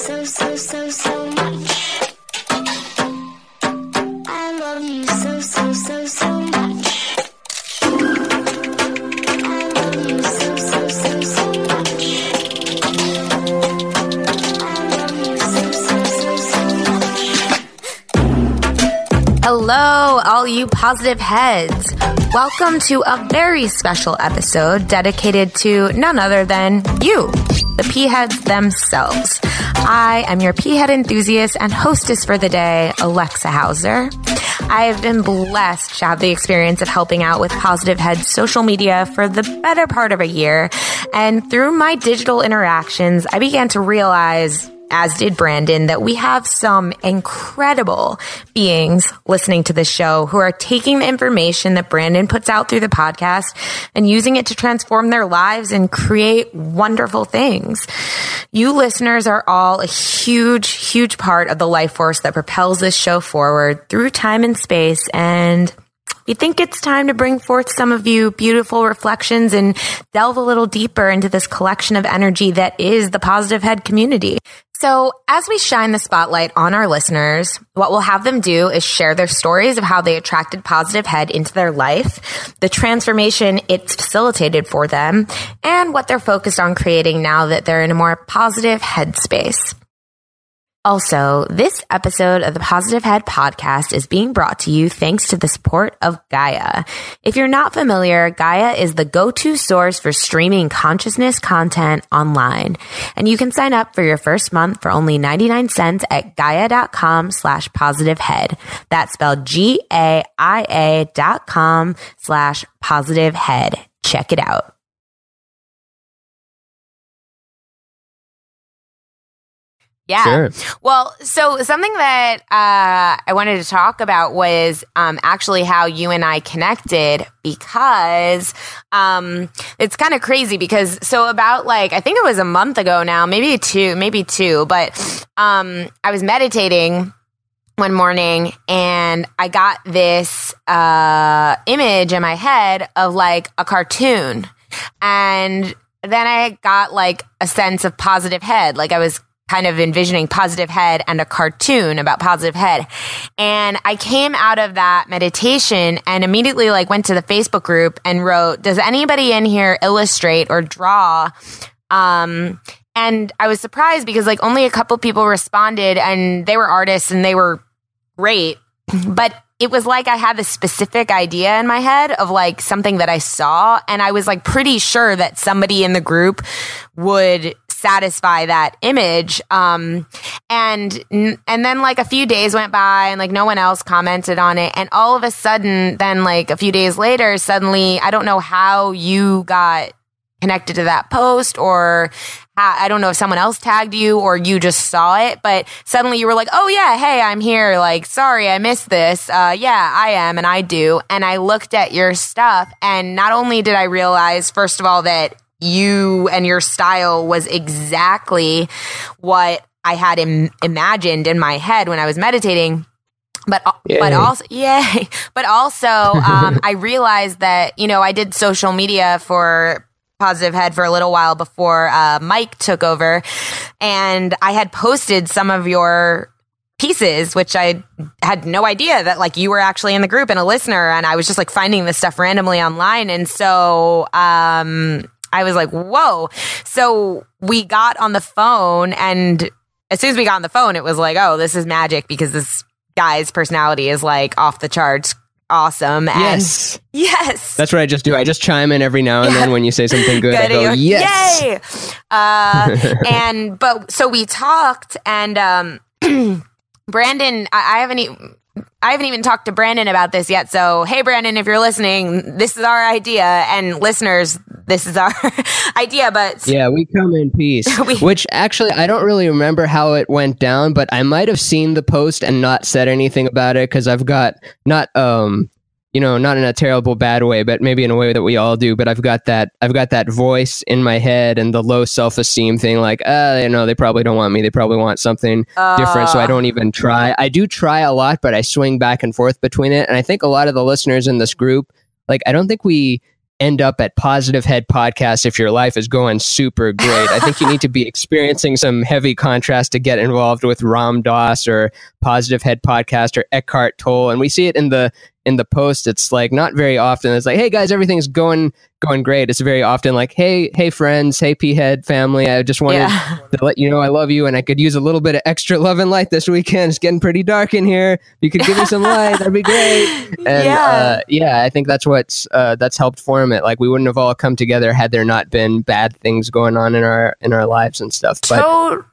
so much. I love you so much. I love you so much. I love you so much. Hello, all you positive heads. Welcome to a very special episode dedicated to none other than you, the pea heads themselves. I am your pea head enthusiast and hostess for the day, Alexa Hauser. I have been blessed to have the experience of helping out with Positive Head's social media for the better part of a year. And through my digital interactions, I began to realize, as did Brandon, that we have some incredible beings listening to this show who are taking the information that Brandon puts out through the podcast and using it to transform their lives and create wonderful things. You listeners are all a huge, huge part of the life force that propels this show forward through time and space, and we think it's time to bring forth some of you beautiful reflections and delve a little deeper into this collection of energy that is the Positive Head community. So as we shine the spotlight on our listeners, what we'll have them do is share their stories of how they attracted Positive Head into their life, the transformation it's facilitated for them, and what they're focused on creating now that they're in a more positive headspace. Also, this episode of the Positive Head podcast is being brought to you thanks to the support of Gaia. If you're not familiar, Gaia is the go-to source for streaming consciousness content online. And you can sign up for your first month for only 99 cents at gaia.com/positivehead. That's spelled GAIA.com/positivehead. Check it out. Yeah. Sure. Well, so something that I wanted to talk about was actually how you and I connected, because it's kind of crazy because about I think it was a month ago now, maybe two, but I was meditating one morning and I got this image in my head of a cartoon, and then I got a sense of Positive Head. I was kind of envisioning Positive Head and a cartoon about Positive Head. And I came out of that meditation and immediately went to the Facebook group and wrote, does anybody in here illustrate or draw? And I was surprised because only a couple people responded, and they were artists and they were great. But it was I had this specific idea in my head of something that I saw, and I was pretty sure that somebody in the group would satisfy that image. And then a few days went by and no one else commented on it. And all of a sudden, then a few days later, suddenly, I don't know how you got connected to that post, or I don't know if someone else tagged you or you just saw it, but suddenly you were oh yeah, hey, I'm here. Sorry, I missed this. Yeah, I am. And I do. And I looked at your stuff, and not only did I realize, first of all, that you and your style was exactly what I had imagined in my head when I was meditating. But also, I realized that, I did social media for Positive Head for a little while before Mike took over, and I had posted some of your pieces, which I had no idea that you were actually in the group and a listener, and I was just finding this stuff randomly online. And so I was whoa. So we got on the phone, and as soon as we got on the phone, it was oh, this is magic, because this guy's personality is off the charts awesome. And yes. That's what I just do. I just chime in every now and then when you say something good. I go, yes. Yay. So we talked, and Brandon, I haven't even talked to Brandon about this yet. So, hey, Brandon, if you're listening, this is our idea, and listeners, this is our idea. But yeah, we come in peace. Which actually, I don't really remember how it went down, but I might have seen the post and not said anything about it, because I've got not not in a terrible bad way, but maybe in a way that we all do. But I've got that voice in my head and the low self-esteem thing. They probably don't want me. They probably want something different. So I don't even try. I do try a lot, but I swing back and forth between it. And I think a lot of the listeners in this group, I don't think we end up at Positive Head Podcast if your life is going super great. I think you need to be experiencing some heavy contrast to get involved with Ram Dass or Positive Head Podcast or Eckhart Tolle. And we see it in the post. It's like not very often. It's like, hey guys, everything's going great. It's very often like, hey friends, hey P-Head family. I just wanted to let you know I love you and I could use a little bit of extra love and light this weekend. It's getting pretty dark in here. If you could give me some light, that'd be great. And I think that's helped form it. Like we wouldn't have all come together had there not been bad things going on in our lives and stuff. But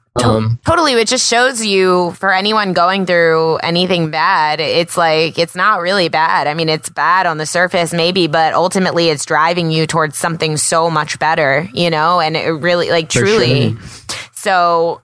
totally. It just shows you, for anyone going through anything bad, it's like, it's not really bad. I mean, it's bad on the surface maybe, but ultimately it's driving you towards something so much better, you know, and it really, like, truly. Sure. So,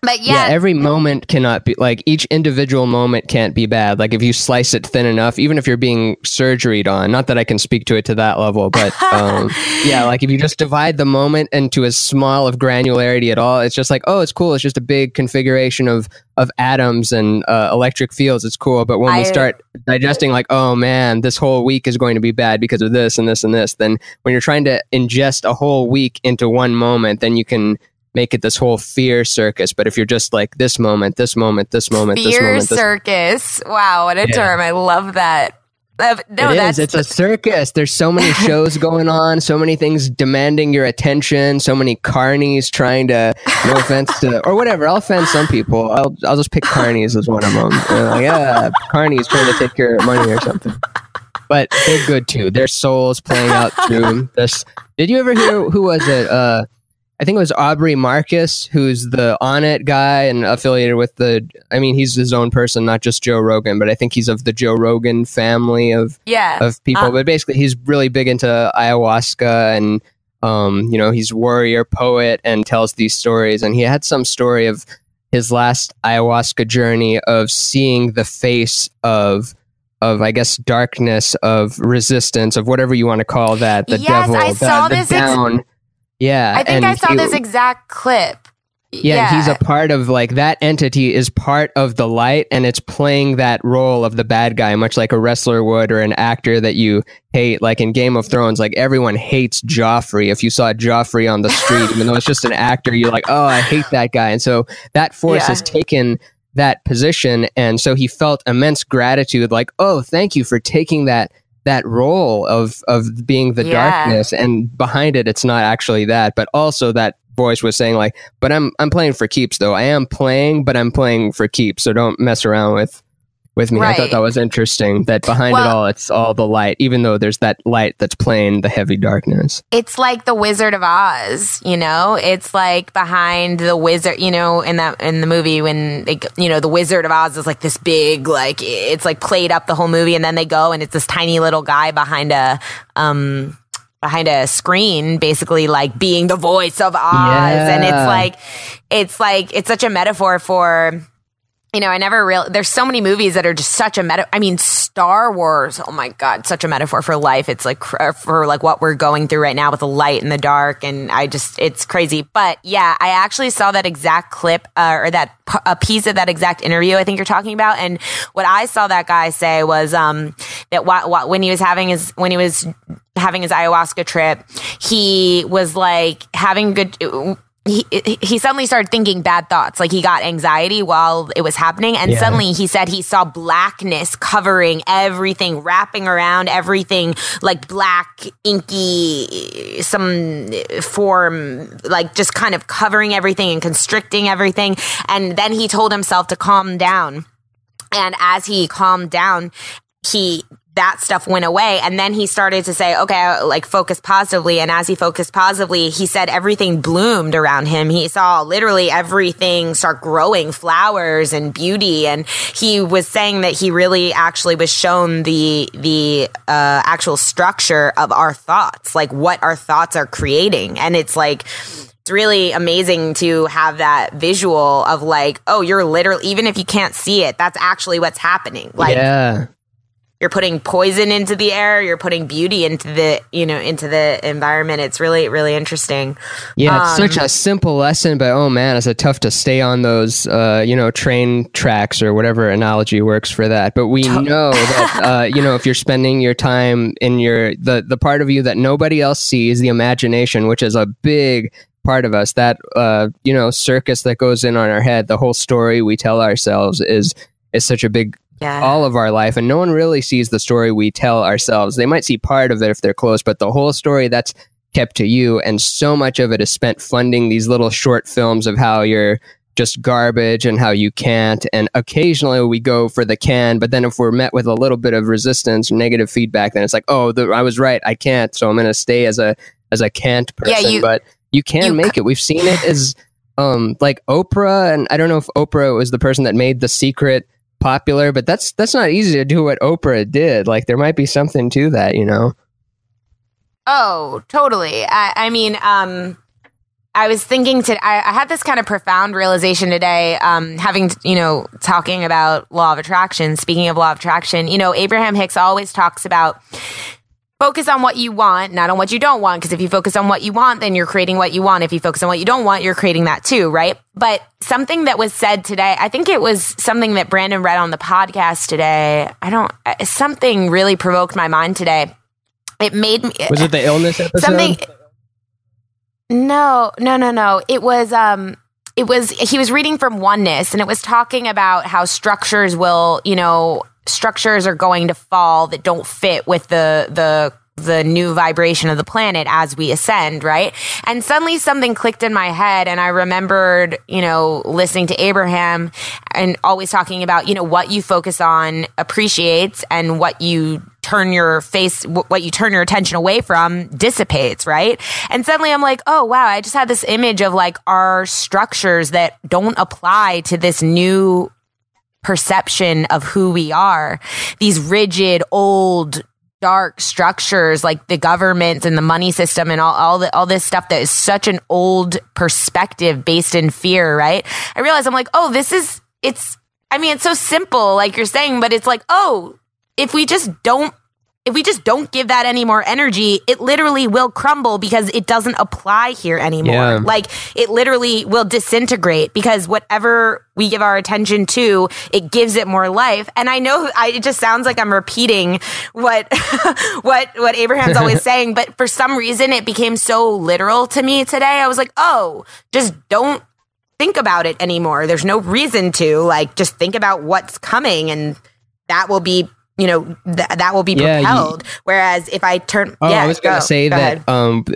but yeah, every moment cannot be like, each individual moment can't be bad. Like if you slice it thin enough, even if you're being surgeried on, not that I can speak to it to that level, but like if you just divide the moment into as small of granularity at all, it's just like, oh, it's cool. It's just a big configuration of atoms and electric fields. It's cool. But when we start digesting like, oh man, this whole week is going to be bad because of this and this and this, then when you're trying to ingest a whole week into one moment, then you can make it this whole fear circus. But if you're just like this moment, this moment, this moment, fear this moment, circus. Wow, what a term. I love that. It's a circus. There's so many shows going on, so many things demanding your attention, so many carnies trying to, no offense to, or whatever, I'll offend some people. I'll just pick carnies as one of them. Carnies trying to take your money or something. But they're good too. Their souls playing out through this. Did you ever hear, who was it? I think it was Aubrey Marcus, who's the On It guy and affiliated with he's his own person, not just Joe Rogan, but I think he's of the Joe Rogan family of people. But basically, he's really big into ayahuasca and, he's warrior poet and tells these stories. And he had some story of his last ayahuasca journey of seeing the face of I guess, darkness, of resistance, of whatever you want to call that, the devil, I saw this down. Yeah. I think I saw this exact clip. Yeah, he's a part of, like, that entity is part of the light, and it's playing that role of the bad guy, much like a wrestler would, or an actor that you hate. Like in Game of Thrones, like, everyone hates Joffrey. If you saw Joffrey on the street, even though it's just an actor, you're like, oh, I hate that guy. And so that force has taken that position, and so he felt immense gratitude, like, oh, thank you for taking that role of being the darkness, and behind it, it's not actually that, but also that voice was saying like, but I'm playing for keeps though. I am playing, but I'm playing for keeps. So don't mess around with me. Right. I thought that was interesting, that behind it all, it's all the light, even though there's that light that's playing the heavy darkness. It's like the Wizard of Oz, you know, it's like behind the wizard, you know, in the movie when they, you know, the Wizard of Oz is like this big, like, it's like played up the whole movie, and then they go and it's this tiny little guy behind a screen, basically, like being the voice of Oz. And it's such a metaphor for, you know, there's so many movies that are just such a metaphor. I mean, Star Wars, oh my God, such a metaphor for life. It's like for like what we're going through right now with the light and the dark. And it's crazy. But yeah, I actually saw that exact clip, or a piece of that exact interview I think you're talking about. And what I saw that guy say was, that when he was having his ayahuasca trip, he was like having he suddenly started thinking bad thoughts. Like he got anxiety while it was happening. And suddenly he said he saw blackness covering everything, wrapping around everything, like black, inky, some form, like just kind of covering everything and constricting everything. And then he told himself to calm down. And as he calmed down, that stuff went away. And then he started to say, okay, like focus positively. And as he focused positively, he said everything bloomed around him. He saw literally everything start growing, flowers and beauty. And he was saying that he really actually was shown the actual structure of our thoughts, like what our thoughts are creating. And it's like, it's really amazing to have that visual of like, oh, you're literally, even if you can't see it, that's actually what's happening. Like, you're putting poison into the air, you're putting beauty into the, into the environment. It's really, really interesting. Yeah, it's such a simple lesson, but oh man, is it tough to stay on those, train tracks or whatever analogy works for that. But we know that, if you're spending your time in the part of you that nobody else sees, the imagination, which is a big part of us, that, circus that goes in on our head, the whole story we tell ourselves is such a big all of our life, and no one really sees the story we tell ourselves. They might see part of it if they're close, but the whole story, that's kept to you, and so much of it is spent funding these little short films of how you're just garbage and how you can't, and occasionally we go for the can, but then if we're met with a little bit of resistance, negative feedback, then it's like, I was right, I can't, so I'm going to stay as a can't person. But you can make it. We've seen it as like Oprah, and I don't know if Oprah was the person that made The Secret popular, but that's not easy to do what Oprah did. Like, there might be something to that, Oh, totally. I mean, I was thinking I had this kind of profound realization today, talking about law of attraction. Speaking of law of attraction, Abraham Hicks always talks about focus on what you want, not on what you don't want. Because if you focus on what you want, then you're creating what you want. If you focus on what you don't want, you're creating that too, right? But something that was said today, I think it was something that Brandon read on the podcast today. Something really provoked my mind today. It made me. Was it the illness episode? No. It was, he was reading from Oneness, and it was talking about how structures are going to fall that don't fit with the new vibration of the planet as we ascend, right? And suddenly something clicked in my head, and I remembered, listening to Abraham and always talking about, what you focus on appreciates, and what you turn your attention away from dissipates, right? And suddenly I'm like, oh wow, I just had this image of like our structures that don't apply to this new perception of who we are. These rigid, old, dark structures like the government and the money system and all this stuff that is such an old perspective based in fear, right? I realize I'm like, it's so simple, like you're saying, but it's like, if we just don't give that any more energy, it literally will crumble because it doesn't apply here anymore. Yeah. Like, it literally will disintegrate because whatever we give our attention to, it gives it more life. And I know it just sounds like I'm repeating what Abraham's always saying, but for some reason it became so literal to me today. I was like, just don't think about it anymore. There's no reason to, just think about what's coming, and that will be that will be propelled. Whereas if I turn, I was going to say that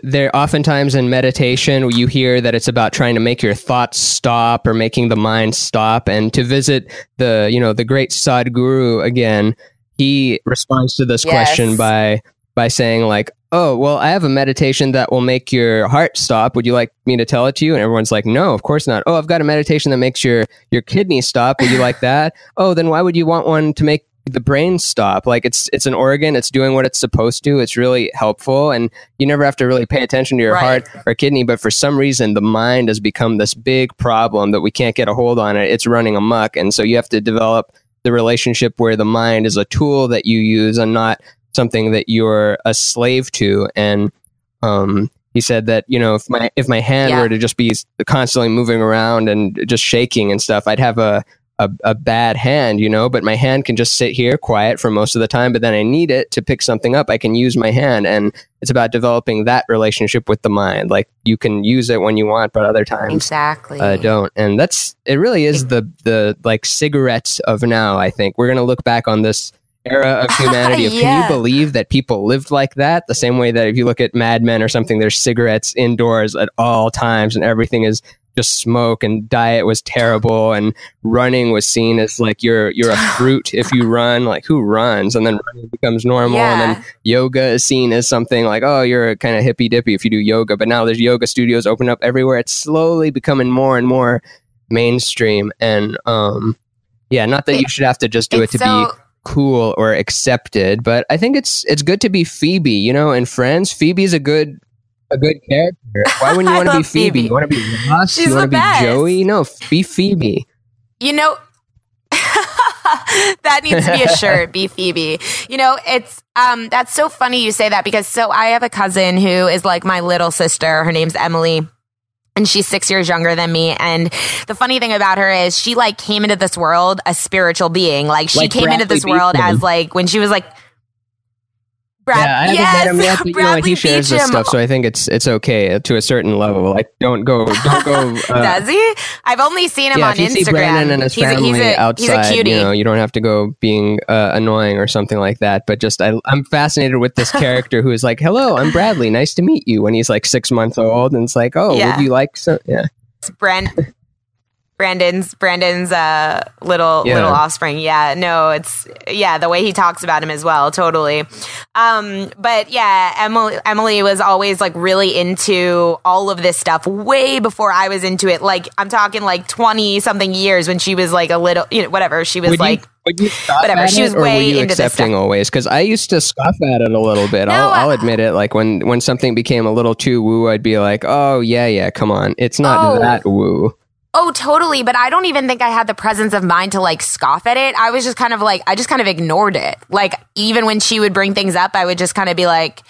there oftentimes in meditation you hear that it's about trying to make your thoughts stop or making the mind stop. And to visit the great Sadhguru again, he responds to this question by saying like, oh, well, I have a meditation that will make your heart stop. Would you like me to tell it to you? And everyone's like, no, of course not. Oh, I've got a meditation that makes your kidney stop. Would you like that? Oh, then why would you want one to make the brain stop? Like, it's an organ, it's doing what it's supposed to, it's really helpful, and you never have to really pay attention to your heart or kidney. But for some reason the mind has become this big problem that we can't get a hold on it. It's running amok, and so you have to develop the relationship where the mind is a tool that you use and not something that you're a slave to. And he said that, if my hand were to just be constantly moving around and just shaking and stuff, I'd have a bad hand, but my hand can just sit here quiet for most of the time, but then I need it to pick something up. I can use my hand, and it's about developing that relationship with the mind. Like, you can use it when you want, but other times don't. And it really is the like cigarettes of now. I think we're going to look back on this era of humanity. Can you believe that people lived like that? The same way that if you look at Mad Men or something, there's cigarettes indoors at all times, and everything is just smoke, and diet was terrible, and running was seen as like you're a fruit if you run. Like, who runs? And then running becomes normal, and then yoga is seen as something like, oh, you're kind of hippy dippy if you do yoga. But now there's yoga studios open up everywhere. It's slowly becoming more and more mainstream, and not that you should have to just do it to be cool or accepted, but I think it's good to be Phoebe. In Friends, Phoebe's a good character. Why wouldn't you want to be Phoebe? You want to be Ross? You want to be Joey? No, be Phoebe. That needs to be a shirt, be Phoebe. You know, it's that's so funny you say that, because so I have a cousin who is like my little sister. Her name's Emily. And she's 6 years younger than me. And the funny thing about her is she like came into this world a spiritual being. Like she came into this world as like when she was like I haven't met him yet, but you know, he shares this stuff, so I think it's okay to a certain level. Like, don't go. Does he? I've only seen him on if you Instagram. See Brandon and his family outside, he's a cutie. You know, you don't have to go being annoying or something like that. But just, I'm fascinated with this character who is like, "Hello, I'm Bradley. Nice to meet you." When he's like 6 months old, and it's like, "Oh, would you like some?" Yeah, it's Brandon's little offspring. Yeah, no, it's the way he talks about him as well, totally. But yeah, Emily was always like really into all of this stuff way before I was into it. Like I'm talking like 20 something years when she was like a little, you know, whatever. She was would you scoff whatever. At she was it, or way were you into this accepting stuff. Always, because I used to scoff at it a little bit. No, I'll admit it. Like when something became a little too woo, I'd be like, "Oh yeah, come on, it's not that woo." Oh, totally. But I don't even think I had the presence of mind to like scoff at it. I was just kind of like, I just kind of ignored it. Like even when she would bring things up, I would just kind of be like,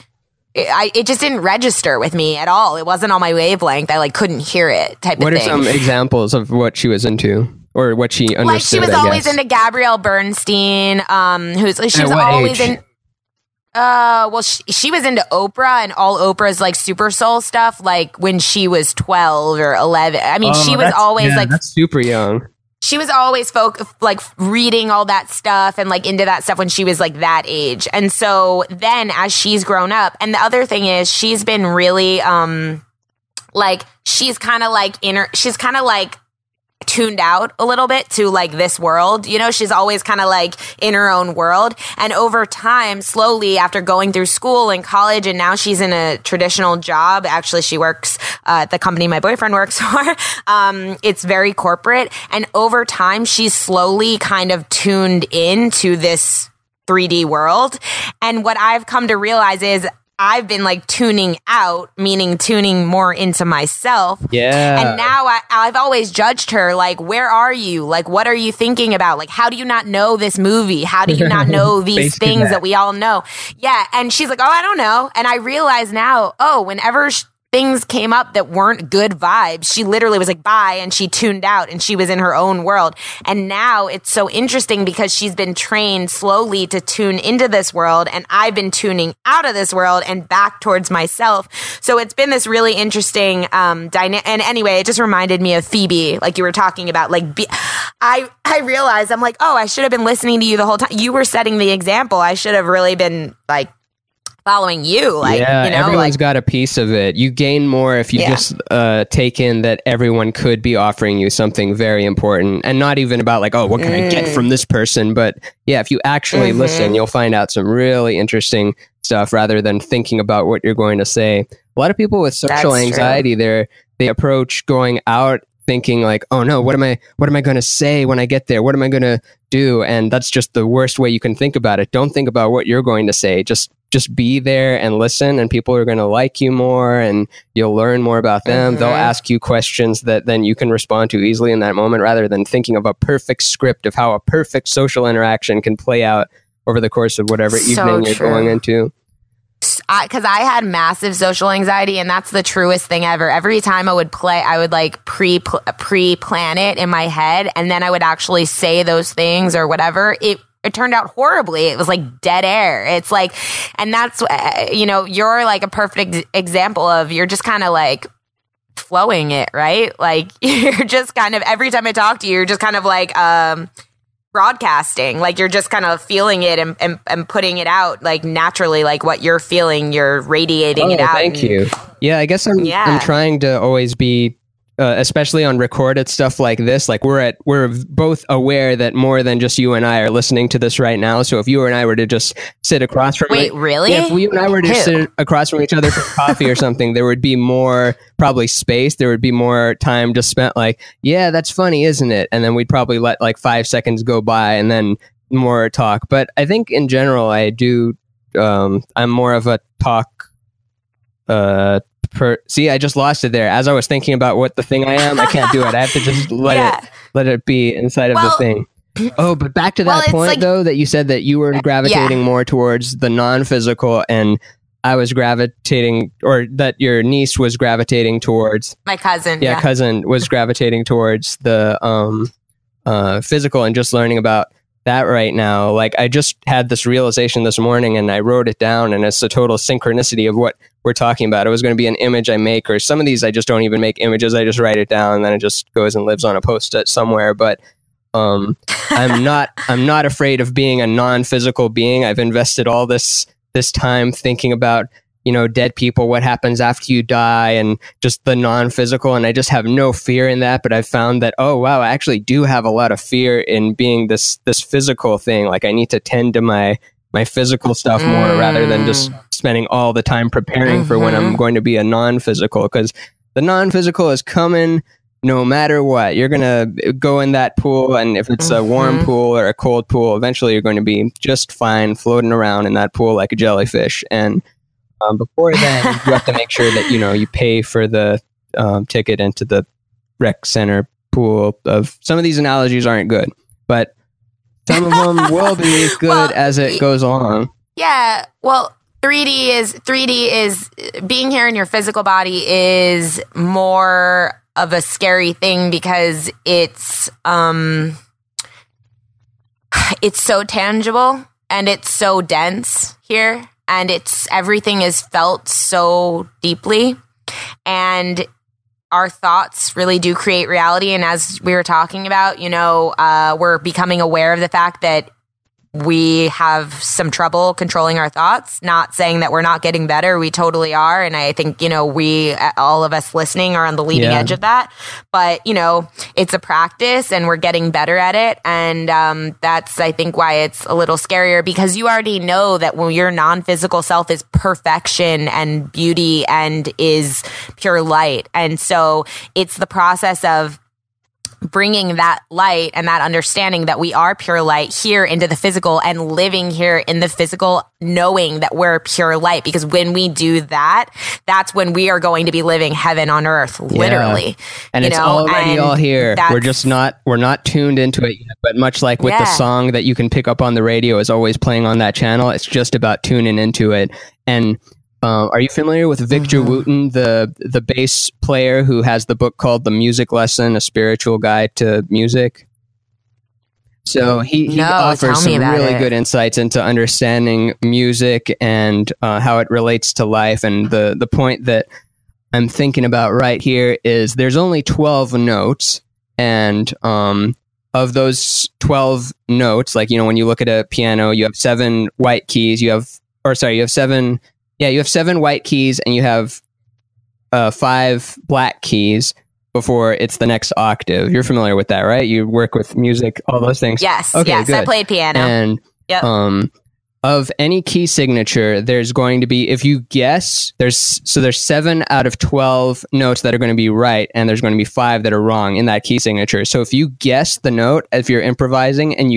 it just didn't register with me at all. It wasn't on my wavelength. I like couldn't hear it type of thing. What are some examples of what she was into? Or what she understood? Like she was always into Gabrielle Bernstein, she was always in. Well, she was into Oprah and all Oprah's like super soul stuff, like when she was 12 or 11. I mean, she was always like that's super young. She was always like reading all that stuff and like into that stuff when she was like that age. And so then as she's grown up, and the other thing is she's been really like she's kind of like tuned out a little bit to like this world, you know. She's always kind of like in her own world, and over time, slowly, after going through school and college, and now she's in a traditional job. Actually, she works at the company my boyfriend works for. It's very corporate, and over time she's slowly kind of tuned into this 3D world. And what I've come to realize is I've been like tuning out, meaning tuning more into myself. Yeah. And now I've always judged her, like, where are you? Like, what are you thinking about? Like, how do you not know this movie? How do you not know these things that we all know? Yeah. And she's like, oh, I don't know. And I realize now, whenever things came up that weren't good vibes, she literally was like, bye, and she tuned out and she was in her own world. And now it's so interesting because she's been trained slowly to tune into this world, and I've been tuning out of this world and back towards myself. So it's been this really interesting dynamic. And anyway, it just reminded me of Phoebe, like you were talking about. Like, I realized, I'm like, I should have been listening to you the whole time. You were setting the example. I should have really been like following you. Like, you know, everyone's got a piece of it. You gain more if you just take in that everyone could be offering you something very important, and not even about like, what can I get from this person? But yeah, if you actually listen, you'll find out some really interesting stuff rather than thinking about what you're going to say. A lot of people with social anxiety, they approach going out thinking like, oh no, what am I going to say when I get there? What am I going to do? And that's just the worst way you can think about it. Don't think about what you're going to say. Just be there and listen, and people are going to like you more, and you'll learn more about them. They'll ask you questions that then you can respond to easily in that moment, rather than thinking of a perfect script of how a perfect social interaction can play out over the course of whatever evening you're going into. Because I had massive social anxiety, and that's the truest thing ever. Every time I would play, I would like pre-plan it in my head, and then I would actually say those things or whatever. It turned out horribly. It was like dead air. It's like, and that's, you're like a perfect example of, you're just kind of like flowing it, right? Like you're just kind of, every time I talk to you, you're just kind of like, broadcasting, like you're just kind of feeling it and putting it out like naturally, like what you're feeling, you're radiating it out. Thank you. Yeah, I guess I'm trying to always be, especially on recorded stuff like this, like we're both aware that more than just you and I are listening to this right now. So if you and I were to just sit across from really? Yeah, if you and I were to sit across from each other for coffee or something, there would be more probably space. There would be more time just spent like, yeah, that's funny, isn't it? And then we'd probably let like 5 seconds go by and then more talk. But I think in general, I do. I'm more of a talk. See, I just lost it there. As I was thinking about what the thing I am, I can't do it. I have to just let it be inside of the thing. Oh, but back to that point, like, though, that you said that you were gravitating more towards the non-physical, and I was gravitating, or that your niece was gravitating towards... My cousin. Yeah, cousin was gravitating towards the physical, and just learning about that right now. Like, I just had this realization this morning, and I wrote it down, and it's a total synchronicity of what we're talking about. It was going to be an image I make, or some of these I just don't even make images. I just write it down, and then it just goes and lives on a post-it somewhere. But I'm not afraid of being a non-physical being. I've invested all this time thinking about, dead people, what happens after you die, and just the non-physical. And I just have no fear in that. But I've found that, oh, wow, I actually do have a lot of fear in being this physical thing. Like, I need to tend to my physical stuff more rather than just spending all the time preparing for when I'm going to be a non-physical, because the non-physical is coming no matter what. You're going to go in that pool, and if it's a warm pool or a cold pool, eventually you're going to be just fine floating around in that pool like a jellyfish. And before then, you have to make sure that, you pay for the ticket into the rec center pool. Some of these analogies aren't good, but some of them will be good as it goes along. Yeah. Well, 3D is being here in your physical body is more of a scary thing, because it's so tangible and it's so dense here, and everything is felt so deeply, and our thoughts really do create reality. And as we were talking about, we're becoming aware of the fact that we have some trouble controlling our thoughts. Not saying that we're not getting better. We totally are. And I think, we, all of us listening, are on the leading edge of that. But, it's a practice, and we're getting better at it. And that's, I think, why it's a little scarier, because you already know that when your non-physical self is perfection and beauty and is pure light. And so it's the process of bringing that light and that understanding that we are pure light here into the physical, and living here in the physical, knowing that we're pure light. Because when we do that, that's when we are going to be living heaven on earth, literally. Yeah. And it's already all here. We're not tuned into it yet, but much like with the song that you can pick up on the radio is always playing on that channel, it's just about tuning into it. And are you familiar with Victor Wooten, the bass player who has the book called The Music Lesson, A Spiritual Guide to Music? So he offers some really good insights into understanding music and how it relates to life. And the point that I'm thinking about right here is there's only 12 notes. And of those 12 notes, like, when you look at a piano, you have 7 white keys. You have 7... Yeah, you have 7 white keys, and you have 5 black keys before it's the next octave. You're familiar with that, right? You work with music, all those things. Yes, okay, yes, good. I played piano. And of any key signature, there's going to be, if you guess, there's 7 out of 12 notes that are going to be right, and there's going to be 5 that are wrong in that key signature. So if you guess the note, if you're improvising, and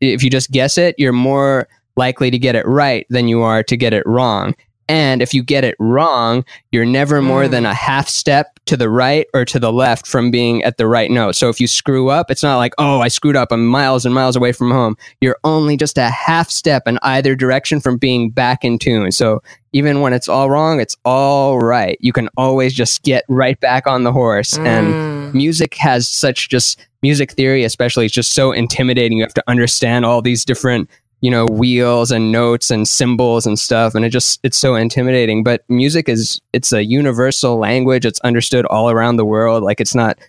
if you just guess it, you're more likely to get it right than you are to get it wrong. And if you get it wrong, you're never more than a half step to the right or to the left from being at the right note. So if you screw up, it's not like, oh, I screwed up, I'm miles and miles away from home. You're only just a half step in either direction from being back in tune. So even when it's all wrong, it's all right. You can always just get right back on the horse. And music has music theory especially, is just so intimidating. You have to understand all these different wheels and notes and symbols and stuff. And it's so intimidating, but music it's a universal language. It's understood all around the world. Like, it's not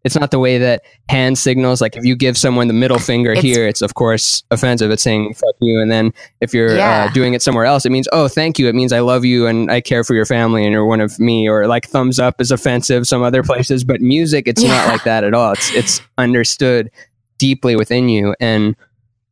the way that hand signals, like if you give someone the middle finger here, it's of course offensive. It's saying fuck you. And then if you're doing it somewhere else, it means, oh, thank you. It means I love you and I care for your family and you're one of me. Or like thumbs up is offensive some other places, but music, it's not like that at all. It's understood deeply within you. And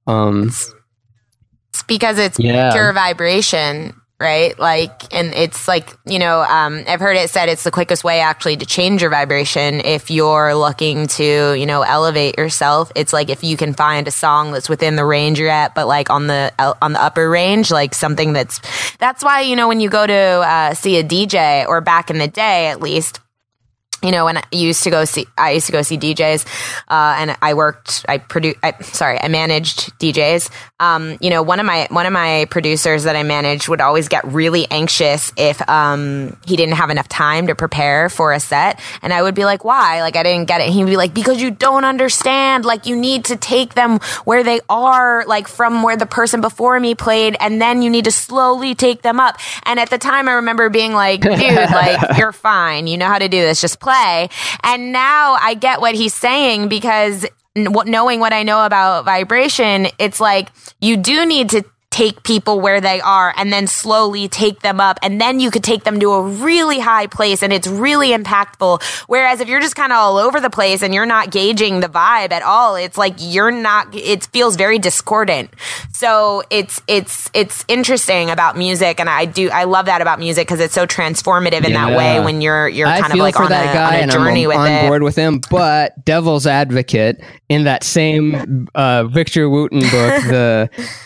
it's because it's pure vibration, right? Like, and it's like, I've heard it said it's the quickest way actually to change your vibration. If you're looking to, elevate yourself, it's like if you can find a song that's within the range you're at, but like on the upper range, like something that's why, when you go to see a DJ, or back in the day at least, when I used to go see DJs, and I managed DJs. One of my producers that I managed would always get really anxious if he didn't have enough time to prepare for a set, and I would be like, why? Like, I didn't get it. And he'd be like, because you don't understand. Like, you need to take them where they are, like from where the person before me played, and then you need to slowly take them up. And at the time, I remember being like, dude, like, you're fine. You know how to do this. Just play. And now I get what he's saying, because knowing what I know about vibration, it's like you do need to take people where they are and then slowly take them up, and then you could take them to a really high place and it's really impactful. Whereas if you're just kind of all over the place and you're not gauging the vibe at all, it's like it feels very discordant. So it's interesting about music, and I love that about music, because it's so transformative in that way when you're kind of like on a journey with it. I'm on board with him, but devil's advocate, in that same Victor Wooten book,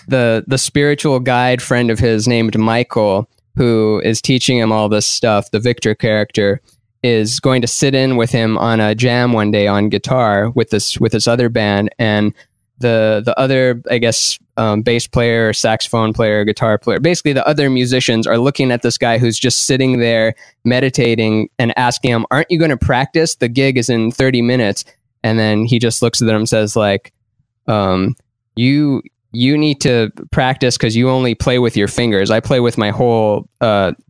the spiritual guide friend of his named Michael, who is teaching him all this stuff, the Victor character, is going to sit in with him on a jam one day on guitar with this other band, and the other, I guess, bass player, saxophone player, guitar player, basically the other musicians are looking at this guy who's just sitting there meditating and asking him, aren't you going to practice? The gig is in 30 minutes. And then he just looks at them and says, like, you need to practice because you only play with your fingers. I play with my whole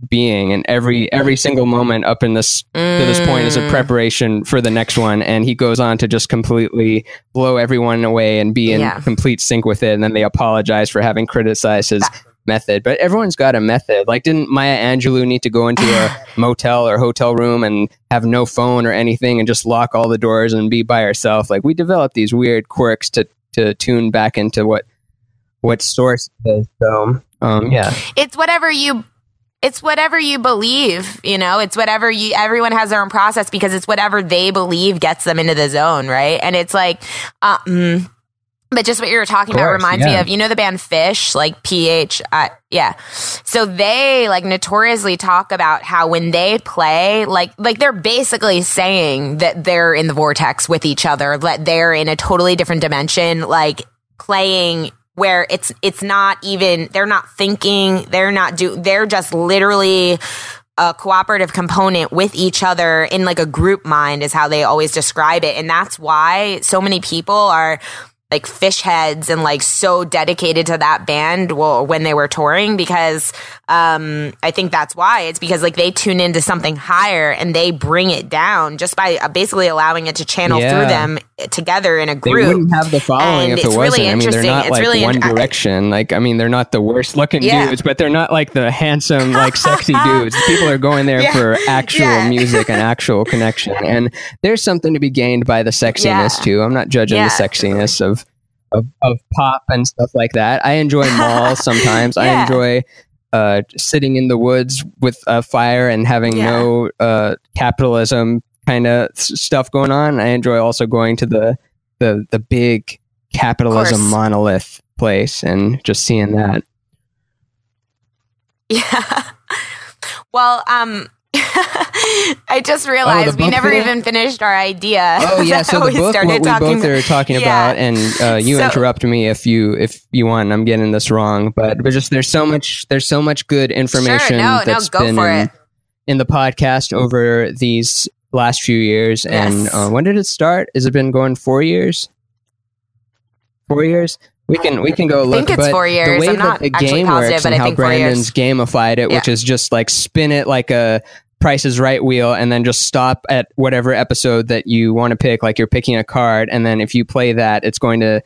being, and every single moment up to this point is a preparation for the next one. And he goes on to just completely blow everyone away and be in complete sync with it. And then they apologize for having criticized his method. But everyone's got a method. Like, didn't Maya Angelou need to go into a motel or hotel room and have no phone or anything and just lock all the doors and be by herself? Like, we develop these weird quirks to tune back into what source is. So it's whatever you believe, it's whatever everyone has their own process, because it's whatever they believe gets them into the zone, right? And it's like but just what you were talking about reminds me of, the band Fish, like PH. So they like notoriously talk about how when they play, like they're basically saying that they're in the vortex with each other, that they're in a totally different dimension, like playing where it's not even, they're not thinking, they're just literally a cooperative component with each other in like a group mind, is how they always describe it. And that's why so many people are like fish heads and like so dedicated to that band when they were touring, because I think that's why. It's because like they tune into something higher and they bring it down just by basically allowing it to channel through them together in a group. They wouldn't have the following if it wasn't. Really, I mean, they're not like really One Direction. Like, I mean, they're not the worst looking dudes, but they're not like the handsome, like sexy dudes. People are going there for actual music and actual connection. And there's something to be gained by the sexiness too. I'm not judging the sexiness of pop and stuff like that. I enjoy malls sometimes. I enjoy sitting in the woods with a fire and having no capitalism kind of stuff going on. I enjoy also going to the big capitalism monolith place and just seeing that. Yeah. Well, I just realized we never even finished our idea. Oh yeah, so the book, what we both are talking about, and you interrupt me if you want. I'm getting this wrong, but just there's so much good information that's been in the podcast over these last few years. And when did it start? Has it been going 4 years? 4 years? We can go look. I think it's 4 years. The way I'm not the actually game positive, works but and I how think 4 years. Brandon's gamified it, which is just like spin it like a Price is Right wheel, and then just stop at whatever episode that you want to pick. Like you're picking a card, and then if you play that, it's going to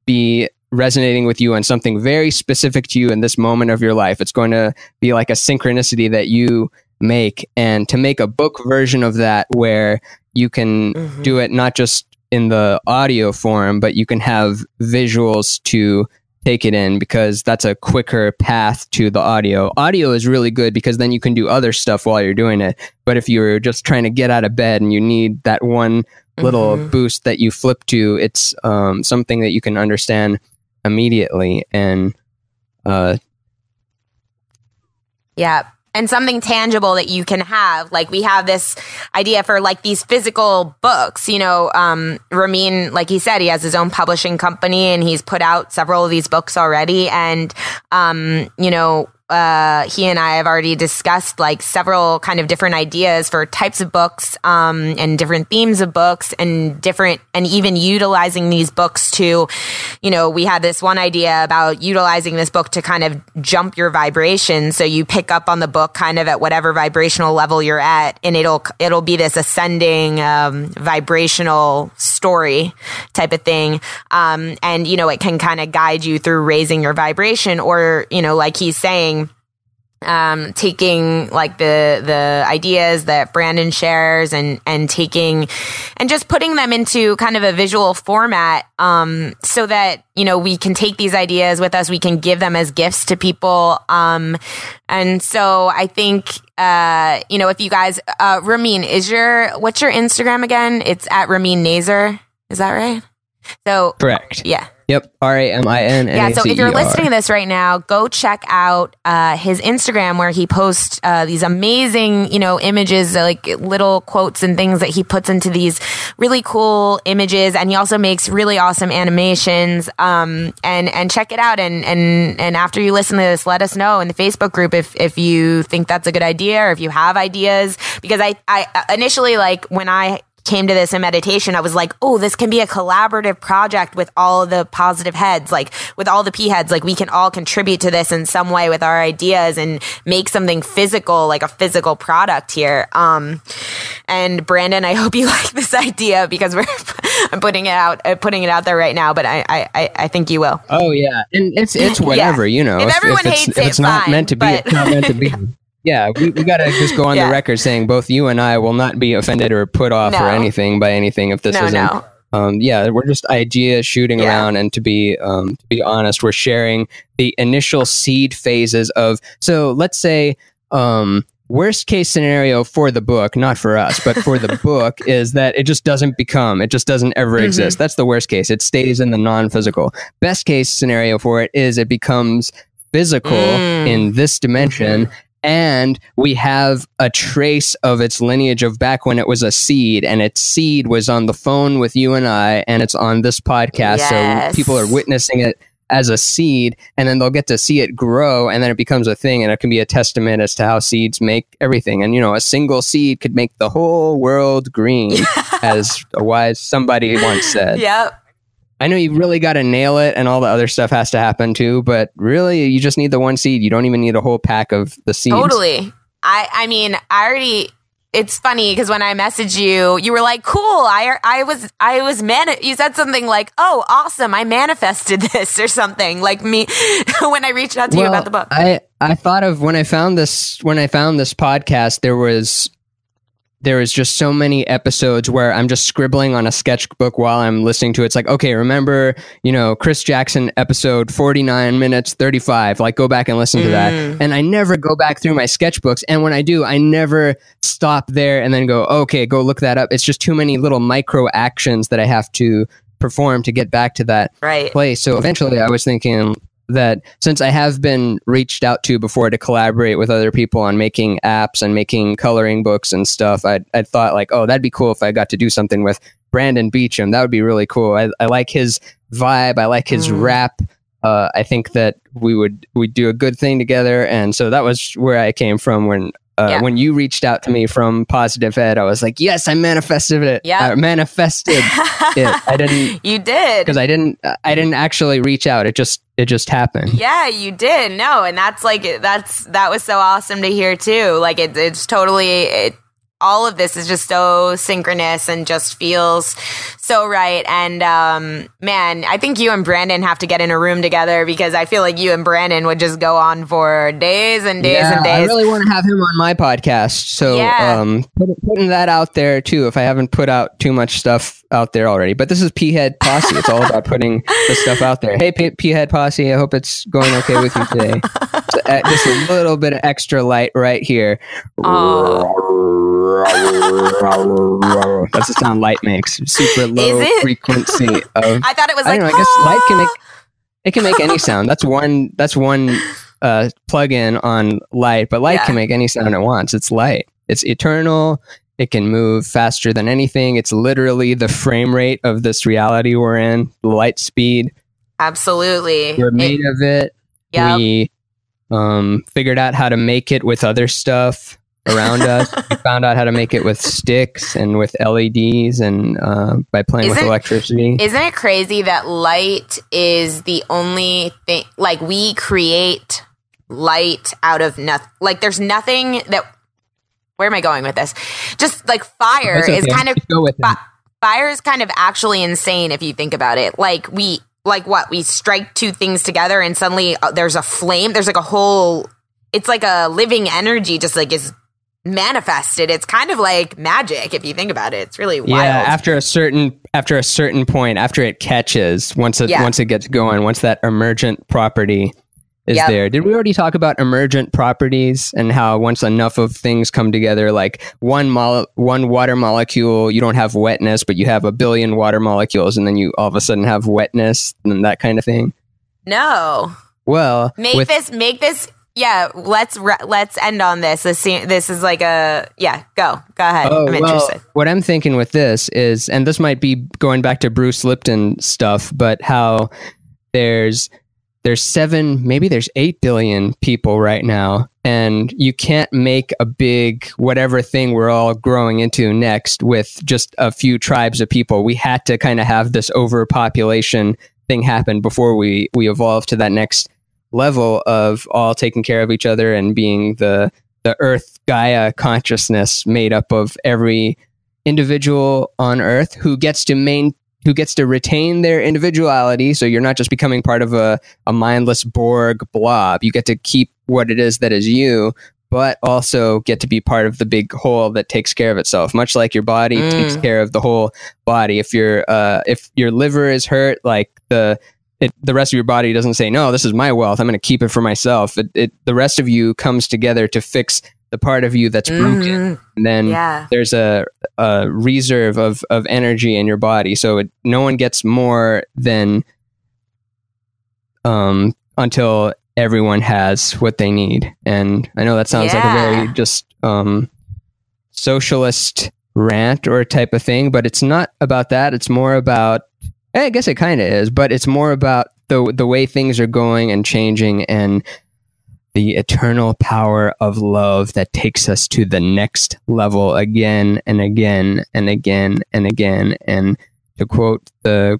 be resonating with you on something very specific to you in this moment of your life. It's going to be like a synchronicity that you make, and to make a book version of that where you can do it not just in the audio form, but you can have visuals to take it in, because that's a quicker path to the audio. Audio is really good because then you can do other stuff while you're doing it. But if you're just trying to get out of bed and you need that one little boost that you flip to, it's something that you can understand immediately. And and something tangible that you can have. Like we have this idea for like these physical books, Ramin, like he said, he has his own publishing company and he's put out several of these books already. And, he and I have already discussed like several kind of different ideas for types of books, and different themes of books and even utilizing these books to, we had this one idea about utilizing this book to kind of jump your vibration. So you pick up on the book kind of at whatever vibrational level you're at, and it'll be this ascending, vibrational story type of thing. It can kind of guide you through raising your vibration, or, like he's saying, taking like the ideas that Brandon shares and taking and just putting them into kind of a visual format, so that, we can take these ideas with us, we can give them as gifts to people. And so I think, if you guys, Ramin, what's your Instagram again? It's at Ramin Nazer. Is that right? So correct. Yeah. Yep. RAMIN. Yeah. So if you're listening to this right now, go check out his Instagram where he posts these amazing, images, like little quotes and things that he puts into these really cool images. And he also makes really awesome animations. And check it out. And after you listen to this, let us know in the Facebook group if you think that's a good idea or if you have ideas. Because I initially, like when I came to this in meditation, I was like, oh, this can be a collaborative project with all the positive heads, like with all the P heads, like we can all contribute to this in some way with our ideas and make something physical, like a physical product here. And Brandon, I hope you like this idea because I'm putting it out there right now, but I think you will. Oh yeah. And it's whatever, If everyone hates it, if it's not meant to be, it's not meant to be. Yeah, we got to just go on the record saying both you and I will not be offended or put off or anything by anything if this isn't. No. We're just ideas shooting around, and to be honest, we're sharing the initial seed phases of. So let's say worst case scenario for the book, not for us, but for the book, is that it just doesn't ever exist. That's the worst case. It stays in the non-physical. Best case scenario for it is it becomes physical in this dimension. And we have a trace of its lineage of back when it was a seed, and its seed was on the phone with you and I, and it's on this podcast. Yes. So people are witnessing it as a seed, and then they'll get to see it grow, and then it becomes a thing, and it can be a testament as to how seeds make everything. And, a single seed could make the whole world green, as a wise somebody once said. Yep. I know you really got to nail it and all the other stuff has to happen too, but really you just need the one seed. You don't even need a whole pack of the seeds. Totally. I mean, it's funny because when I messaged you, you were like, cool. You said something like, oh, awesome. I manifested this or something like me when I reached out to you about the book. I thought of when I found this podcast, there was just so many episodes where I'm just scribbling on a sketchbook while I'm listening to it. It's like, okay, remember, Chris Jackson episode 49 minutes 35, like go back and listen to that. And I never go back through my sketchbooks. And when I do, I never stop there and then go, okay, go look that up. It's just too many little micro actions that I have to perform to get back to that place. So eventually I was thinking that since I have been reached out to before to collaborate with other people on making apps and making coloring books and stuff, I thought like, oh, that'd be cool if I got to do something with Brandon Beecham. That would be really cool. I like his vibe. I like his rap. I think that we'd do a good thing together. And so that was where I came from when you reached out to me from Positive Ed. I was like, yes, I manifested it. Yeah, I manifested it. I didn't. You did, because I didn't actually reach out. It just happened. Yeah, you did. No, and that was so awesome to hear too. Like it's totally. All of this is just so synchronous and just feels so right. And man, I think you and Brandon have to get in a room together because I feel like you and Brandon would just go on for days and days and days. I really want to have him on my podcast. So putting that out there too, if I haven't put out too much stuff out there already. But this is P-Head Posse. It's all about putting the stuff out there. Hey, P-Head Posse, I hope it's going okay with you today. So, just a little bit of extra light right here. That's the sound light makes. Super low frequency of. I thought it was I guess light can make any sound. That's one plug-in on light, but light can make any sound it wants. It's light. It's eternal. It can move faster than anything. It's literally the frame rate of this reality we're in, light speed. Absolutely. We're made of it. Yep. We figured out how to make it with other stuff around us. We found out how to make it with sticks and with LEDs and by playing with electricity. Isn't it crazy that light is the only thing, like we create light out of nothing. Like there's nothing that, where am I going with this? Just like fire is kind of, fire is kind of actually insane if you think about it. Like we strike two things together and suddenly there's a flame. There's like a whole, it's like a living energy just like is manifested. It's kind of like magic if you think about it. It's really wild. Yeah, after a certain point, after it catches, once it gets going, once that emergent property is there. Did we already talk about emergent properties and how once enough of things come together, like one water molecule, you don't have wetness, but you have a billion water molecules, and then you all of a sudden have wetness and that kind of thing? No. Well, make this. Yeah, let's end on this. This is like go ahead. I'm interested. What I'm thinking with this is, and this might be going back to Bruce Lipton stuff, but how there's 7, maybe there's 8 billion people right now, and you can't make a big whatever thing we're all growing into next with just a few tribes of people. We had to kind of have this overpopulation thing happen before we evolve to that next level of all taking care of each other and being the Earth Gaia consciousness made up of every individual on Earth who gets to retain their individuality. So you're not just becoming part of a mindless Borg blob. You get to keep what it is that is you, but also get to be part of the big whole that takes care of itself. Much like your body takes care of the whole body. If your liver is hurt, like the rest of your body doesn't say, no, this is my wealth, I'm going to keep it for myself. The rest of you comes together to fix the part of you that's broken. And then there's a reserve of energy in your body. So no one gets more than until everyone has what they need. And I know that sounds like a very just socialist rant or type of thing, but it's not about that. It's more about, I guess it kind of is, but it's more about the way things are going and changing and the eternal power of love that takes us to the next level again and again and again and again. And to quote the,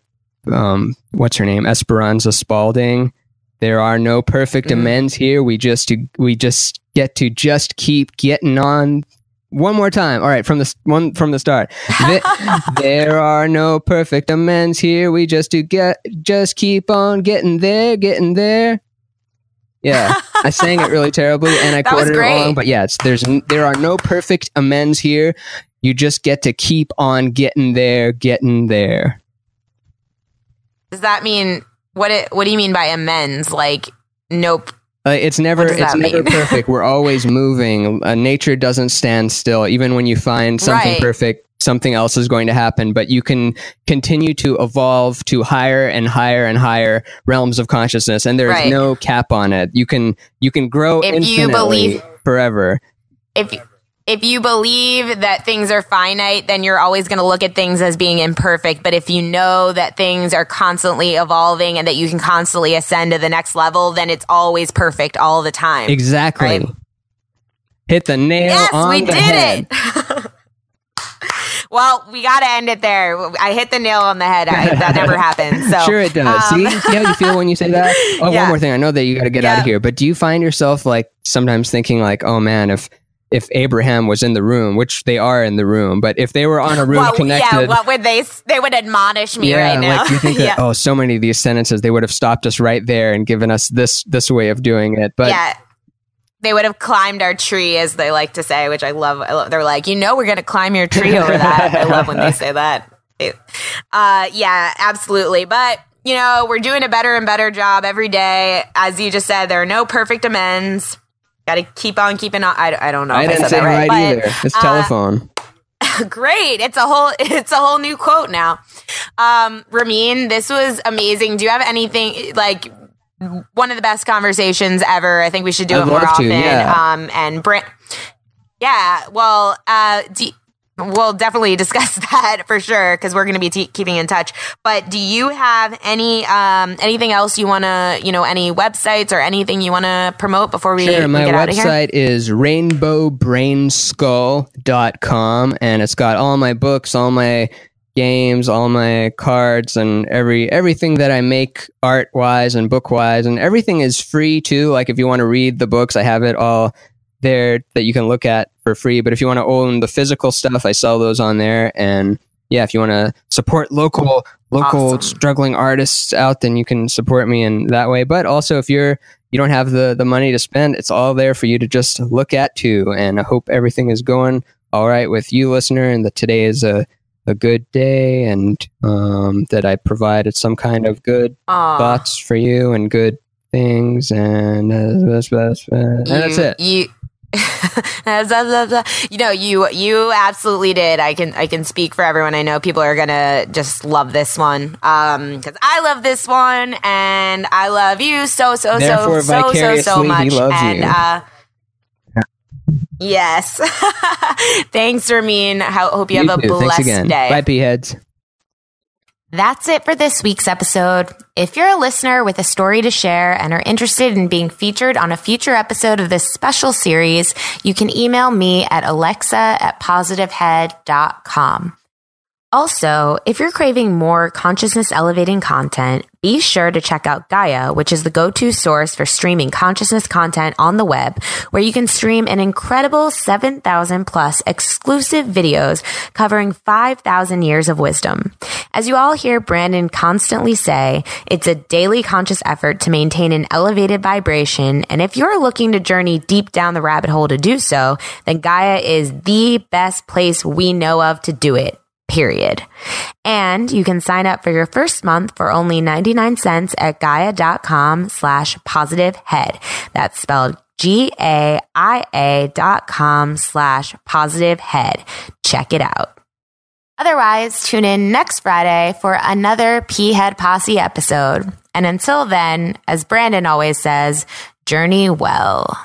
what's her name? Esperanza Spalding, there are no perfect amends here. We just get to just keep getting on. One more time. All right, from the start. There are no perfect amends here. We just keep on getting there. Yeah, I sang it really terribly, and I quoted it wrong. But yeah, there are no perfect amends here. You just get to keep on getting there. Does that mean what do you mean by amends? Like, nope. It's never perfect. We're always moving. Nature doesn't stand still. Even when you find something perfect, something else is going to happen. But you can continue to evolve to higher and higher and higher realms of consciousness, and there is no cap on it. You can grow infinitely forever. If you believe that things are finite, then you're always going to look at things as being imperfect. But if you know that things are constantly evolving and that you can constantly ascend to the next level, then it's always perfect all the time. Exactly. Right? Hit the nail on the head. Yes, we did it. Well, we got to end it there. I hit the nail on the head. That never happened. So sure it does. See how you feel when you say that? Oh, one more thing. I know that you got to get out of here, but do you find yourself like sometimes thinking like, oh man, if Abraham was in the room, which they are in the room, but if they were on a room connected... Yeah, what would they would admonish me right now. Like you think that, so many of these sentences, they would have stopped us right there and given us this way of doing it. But they would have climbed our tree, as they like to say, which I love. They're like, we're going to climb your tree over that. I love when they say that. Yeah, absolutely. But, we're doing a better and better job every day. As you just said, there are no perfect amends. Got to keep on keeping on. I don't know. I didn't say right either. It's telephone. Great. It's a whole new quote now. Ramin, this was amazing. Do you have anything like one of the best conversations ever. I think we should do I'd it more love to, often. yeah. Well, we'll definitely discuss that for sure because we're going to be keeping in touch. But do you have anything else you want to, any websites or anything you want to promote before we, Sure, my get out of here? website is rainbowbrainskull.com, and it's got all my books, all my games, all my cards, and everything that I make art-wise and book-wise, and everything is free too. Like if you want to read the books, I have it all there that you can look at for free. But if you want to own the physical stuff, I sell those on there. And yeah, if you want to support local Awesome. struggling artists out, then you can support me in that way. But also if you don't have the money to spend, it's all there for you to just look at too. And I hope everything is going all right with you, listener, and that today is a good day, and that I provided some kind of good thoughts for you and good things, and that's it. You absolutely did. I can speak for everyone. I know people are gonna just love this one because I love this one, and I love you so much. He loves and you. Yes. Thanks, Ramin. Hope you have a too. blessed Thanks again. day. Bye, P-heads. That's it for this week's episode. If you're a listener with a story to share and are interested in being featured on a future episode of this special series, you can email me at alexa@positivehead.com. Also, if you're craving more consciousness elevating content, be sure to check out Gaia, which is the go-to source for streaming consciousness content on the web, where you can stream an incredible 7,000 plus exclusive videos covering 5,000 years of wisdom. As you all hear Brandon constantly say, it's a daily conscious effort to maintain an elevated vibration, and if you're looking to journey deep down the rabbit hole to do so, then Gaia is the best place we know of to do it. Period. And you can sign up for your first month for only 99 cents at gaia.com/positivehead. That's spelled GAIA.com/positivehead. Check it out. Otherwise, tune in next Friday for another P-Head Posse episode. And until then, as Brandon always says, journey well.